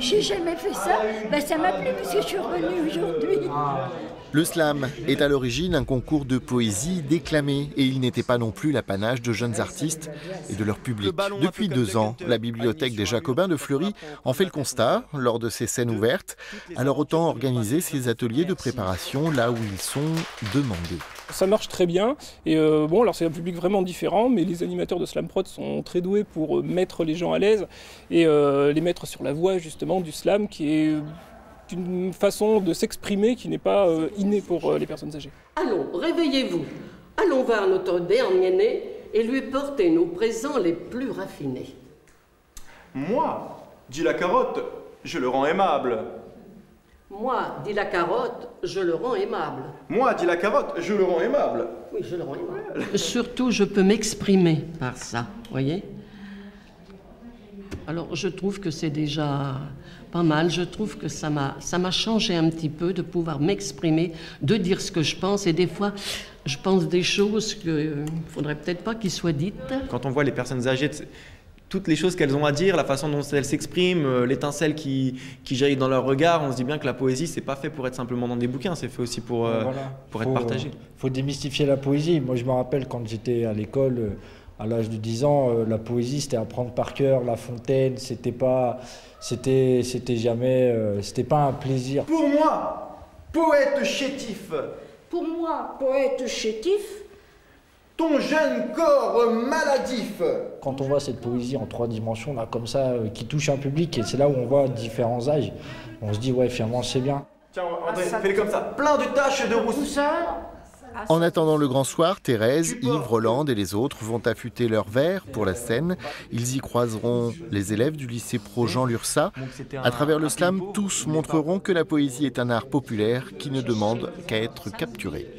J'ai jamais fait ça. Ben, ça m'a plu parce que je suis revenue aujourd'hui. Le slam est à l'origine un concours de poésie déclamée et il n'était pas non plus l'apanage de jeunes artistes et de leur public. Depuis 2 ans, la bibliothèque des Jacobins de Fleury en fait le constat lors de ces scènes ouvertes. Alors autant organiser ces ateliers de préparation là où ils sont demandés. Ça marche très bien et bon alors c'est un public vraiment différent mais les animateurs de Slam Prod sont très doués pour mettre les gens à l'aise et les mettre sur la voie justement du slam qui est une façon de s'exprimer qui n'est pas innée pour les personnes âgées. Allons, réveillez-vous. Allons voir notre Béarnienné et lui porter nos présents les plus raffinés. Moi, dit la carotte, je le rends aimable. Moi, dit la carotte, je le rends aimable. Moi, dit la carotte, je le rends aimable. Oui, je le rends aimable. Surtout, je peux m'exprimer par ça, voyez. Alors, je trouve que c'est déjà pas mal. Je trouve que ça m'a changé un petit peu de pouvoir m'exprimer, de dire ce que je pense. Et des fois, je pense des choses qu'il ne faudrait peut-être pas qu'ils soient dites. Quand on voit les personnes âgées, toutes les choses qu'elles ont à dire, la façon dont elles s'expriment, l'étincelle qui jaillit dans leur regard, on se dit bien que la poésie, c'est pas fait pour être simplement dans des bouquins, c'est fait aussi pour être partagé. Il faut démystifier la poésie. Moi, je me rappelle quand j'étais à l'école, à l'âge de 10 ans, la poésie, c'était apprendre par cœur La Fontaine, c'était pas un plaisir. Pour moi, poète chétif, Pour moi, poète chétif, ton jeune corps maladif. Quand on voit cette poésie en 3 dimensions, là, comme ça, qui touche un public, et c'est là où on voit différents âges, on se dit, ouais, finalement, c'est bien. Tiens, André, fais-le comme ça, plein de taches de rousse. En attendant le grand soir, Thérèse, Yves, Roland et les autres vont affûter leurs verres pour la scène. Ils y croiseront les élèves du lycée pro Jean Lursa. À travers le slam, tous montreront que la poésie est un art populaire qui ne demande qu'à être capturé.